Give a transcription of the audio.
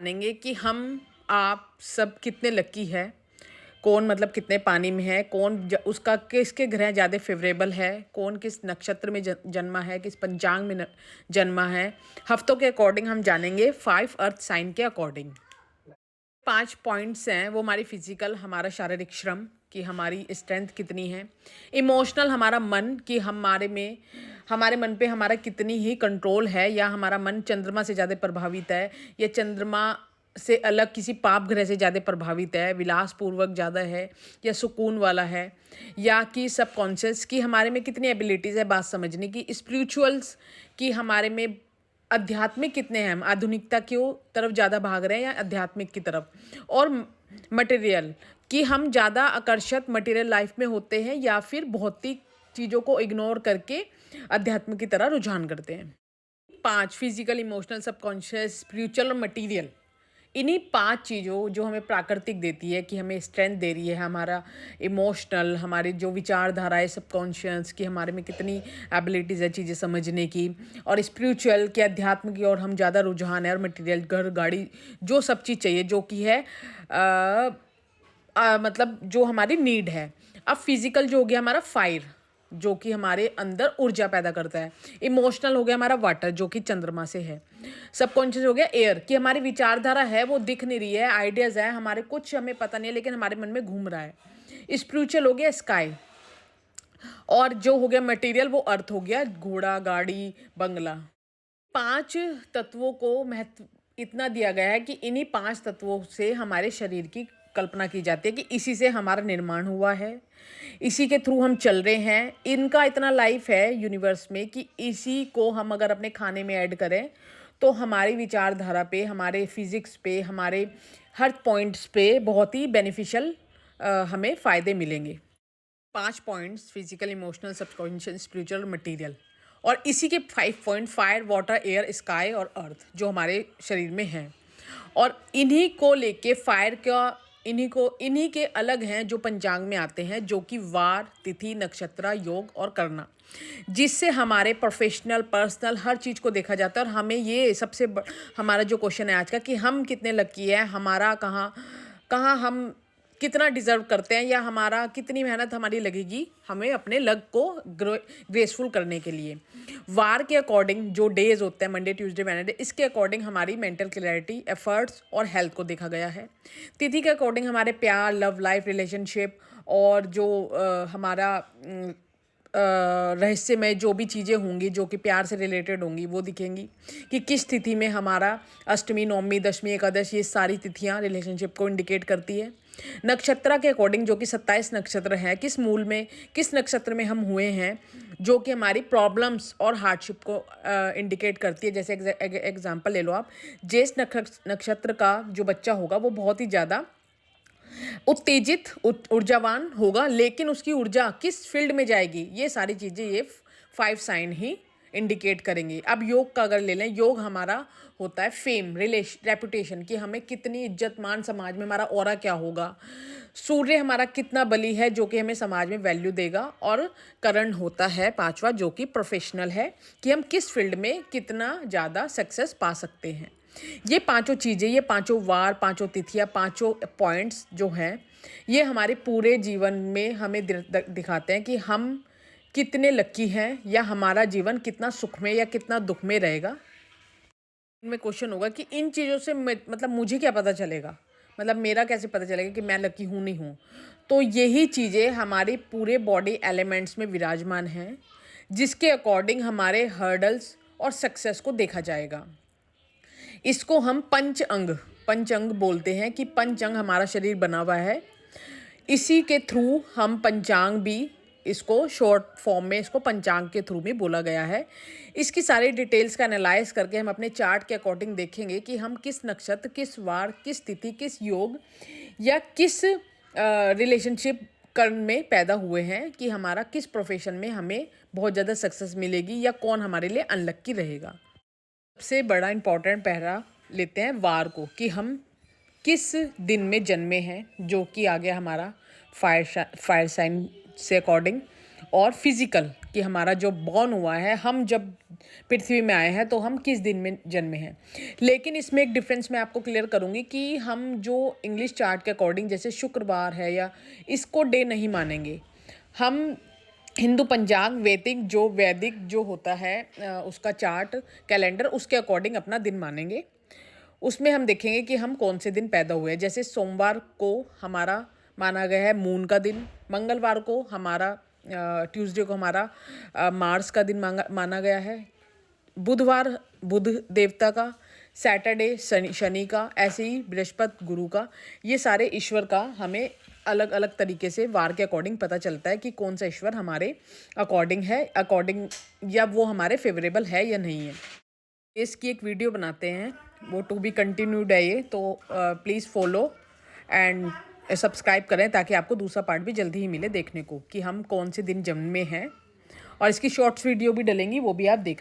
जानेंगे कि हम आप सब कितने लकी है। कौन मतलब कितने पानी में है, उसका किसके ग्रह ज़्यादा फेवरेबल है, कौन किस नक्षत्र में जन्मा है, किस पंचांग में जन्मा है। हफ्तों के अकॉर्डिंग हम जानेंगे 5 अर्थ साइन के अकॉर्डिंग। 5 पॉइंट्स हैं वो हमारी फिजिकल, हमारा शारीरिक श्रम कि हमारी स्ट्रेंथ कितनी है। इमोशनल हमारा मन कि हमारे मन पे हमारा कितनी ही कंट्रोल है, या हमारा मन चंद्रमा से ज़्यादा प्रभावित है, या चंद्रमा से अलग किसी पाप ग्रह से ज़्यादा प्रभावित है, विलासपूर्वक ज़्यादा है या सुकून वाला है, या कि सबकॉन्शियस कि हमारे में कितनी एबिलिटीज़ है बात समझने की। स्पिरिचुअल्स कि हमारे में आध्यात्मिक कितने हैं, हम आधुनिकता की तरफ ज़्यादा भाग रहे हैं या आध्यात्मिक की तरफ। और मटेरियल कि हम ज़्यादा आकर्षक मटेरियल लाइफ में होते हैं या फिर भौतिक चीज़ों को इग्नोर करके अध्यात्म की तरह रुझान करते हैं। 5 फिजिकल, इमोशनल, सबकॉन्शियस, स्पिरिचुअल और मटेरियल, इन्हीं 5 चीज़ों जो हमें प्राकृतिक देती है कि हमें स्ट्रेंथ दे रही है। हमारा इमोशनल, हमारी जो विचारधारा है, सबकॉन्शियस कि हमारे में कितनी एबिलिटीज़ है चीज़ें समझने की, और स्पिरिचुअल कि अध्यात्म की और हम ज़्यादा रुझान है, और मटेरियल घर गाड़ी जो सब चीज़ चाहिए जो कि है मतलब जो हमारी नीड है। अब फिजिकल जो हो गया हमारा फायर जो कि हमारे अंदर ऊर्जा पैदा करता है। इमोशनल हो गया हमारा वाटर जो कि चंद्रमा से है। सबकॉन्शियस हो गया एयर कि हमारी विचारधारा है वो दिख नहीं रही है, आइडियाज़ है हमारे, कुछ हमें पता नहीं है लेकिन हमारे मन में घूम रहा है। स्पिरिचुअल हो गया स्काई, और जो हो गया मटेरियल वो अर्थ हो गया, घोड़ा, गाड़ी, बंगला। 5 तत्वों को महत्व इतना दिया गया है कि इन्हीं 5 तत्वों से हमारे शरीर की कल्पना की जाती है कि इसी से हमारा निर्माण हुआ है, इसी के थ्रू हम चल रहे हैं। इनका इतना लाइफ है यूनिवर्स में कि इसी को हम अगर अपने खाने में ऐड करें तो हमारी विचारधारा पे, हमारे फिजिक्स पे, हमारे हर पॉइंट्स पे बहुत ही बेनिफिशियल हमें फ़ायदे मिलेंगे। 5 points physical, emotional, subconscious, spiritual, material, और इसी के 5 point fire, water, air, sky और अर्थ जो हमारे शरीर में हैं। और इन्हीं को लेके फायर का इन्हीं के अलग हैं जो पंचांग में आते हैं, जो कि वार, तिथि, नक्षत्र, योग और करना, जिससे हमारे प्रोफेशनल, पर्सनल हर चीज़ को देखा जाता है। और हमें ये हमारा जो क्वेश्चन है आज का कि हम कितने लकी हैं, हमारा कहाँ कहाँ हम कितना डिज़र्व करते हैं, या हमारा कितनी मेहनत हमारी लगेगी हमें अपने लक को ग्रेसफुल करने के लिए। वार के अकॉर्डिंग जो डेज होते हैं, मंडे, ट्यूसडे, वेडनेसडे, इसके अकॉर्डिंग हमारी मेंटल क्लैरिटी, एफर्ट्स और हेल्थ को देखा गया है। तिथि के अकॉर्डिंग हमारे प्यार, लव लाइफ, रिलेशनशिप, और जो हमारा रहस्यमय जो भी चीज़ें होंगी जो कि प्यार से रिलेटेड होंगी वो दिखेंगी कि किस तिथि में हमारा अष्टमी, नवमी, दशमी, एकादश, ये सारी तिथियां रिलेशनशिप को इंडिकेट करती है। नक्षत्र के अकॉर्डिंग जो कि 27 नक्षत्र हैं, किस मूल में, किस नक्षत्र में हम हुए हैं, जो कि हमारी प्रॉब्लम्स और हार्डशिप को इंडिकेट करती है। जैसे एग्जाम्पल ले लो आप, ज्येष्ठ नक्षत्र का जो बच्चा होगा वो बहुत ही ज़्यादा उत्तेजित, ऊर्जावान होगा, लेकिन उसकी ऊर्जा किस फील्ड में जाएगी, ये सारी चीज़ें ये 5 साइन ही इंडिकेट करेंगे। अब योग का अगर ले लें, योग हमारा होता है फेम, रेपुटेशन कि हमें कितनी इज्जत मान समाज में, हमारा ऑरा क्या होगा। सूर्य हमारा कितना बली है जो कि हमें समाज में वैल्यू देगा। और करण होता है 5वां जो कि प्रोफेशनल है कि हम किस फील्ड में कितना ज़्यादा सक्सेस पा सकते हैं। ये पांचों चीज़ें, ये पांचों वार, पांचों तिथियां, पांचों पॉइंट्स जो हैं, ये हमारे पूरे जीवन में हमें दिखाते हैं कि हम कितने लकी हैं, या हमारा जीवन कितना सुख में या कितना दुख में रहेगा। इनमें क्वेश्चन होगा कि इन चीज़ों से मतलब मुझे क्या पता चलेगा, मतलब मेरा कैसे पता चलेगा कि मैं लकी हूँ नहीं हूँ। तो यही चीज़ें हमारे पूरे बॉडी एलिमेंट्स में विराजमान हैं, जिसके अकॉर्डिंग हमारे हर्डल्स और सक्सेस को देखा जाएगा। इसको हम पंच अंग बोलते हैं कि पंच अंग हमारा शरीर बना हुआ है। इसी के थ्रू हम पंचांग भी, इसको शॉर्ट फॉर्म में इसको पंचांग के थ्रू भी बोला गया है। इसकी सारी डिटेल्स का एनालाइज करके हम अपने चार्ट के अकॉर्डिंग देखेंगे कि हम किस नक्षत्र, किस वार, किस तिथि, किस योग या किस रिलेशनशिप कर्ण में पैदा हुए हैं, कि हमारा किस प्रोफेशन में हमें बहुत ज़्यादा सक्सेस मिलेगी या कौन हमारे लिए अनलक्की रहेगा। सबसे बड़ा इम्पॉर्टेंट पहरा लेते हैं वार को, कि हम किस दिन में जन्मे हैं, जो कि आ गया हमारा फायर साइन से अकॉर्डिंग। और फिजिकल कि हमारा जो बॉर्न हुआ है, हम जब पृथ्वी में आए हैं तो हम किस दिन में जन्मे हैं। लेकिन इसमें एक डिफरेंस मैं आपको क्लियर करूँगी कि हम जो इंग्लिश चार्ट के अकॉर्डिंग जैसे शुक्रवार है या इसको डे नहीं मानेंगे। हम हिंदू पंचांग वैदिक जो होता है उसका चार्ट कैलेंडर, उसके अकॉर्डिंग अपना दिन मानेंगे। उसमें हम देखेंगे कि हम कौन से दिन पैदा हुए हैं। जैसे सोमवार को हमारा माना गया है मून का दिन, मंगलवार को हमारा ट्यूसडे को हमारा मार्स का दिन माना गया है, बुधवार बुध देवता का, सैटरडे शनि का, ऐसे ही बृहस्पति गुरु का। ये सारे ईश्वर का हमें अलग अलग तरीके से वार के अकॉर्डिंग पता चलता है कि कौन सा ईश्वर हमारे अकॉर्डिंग या वो हमारे फेवरेबल है या नहीं है। इसकी एक वीडियो बनाते हैं, वो टू बी कंटिन्यूड है ये, तो प्लीज़ फॉलो एंड सब्सक्राइब करें ताकि आपको दूसरा पार्ट भी जल्दी ही मिले देखने को कि हम कौन से दिन जन्मे हैं। और इसकी शॉर्ट्स वीडियो भी डलेंगी, वो भी आप देख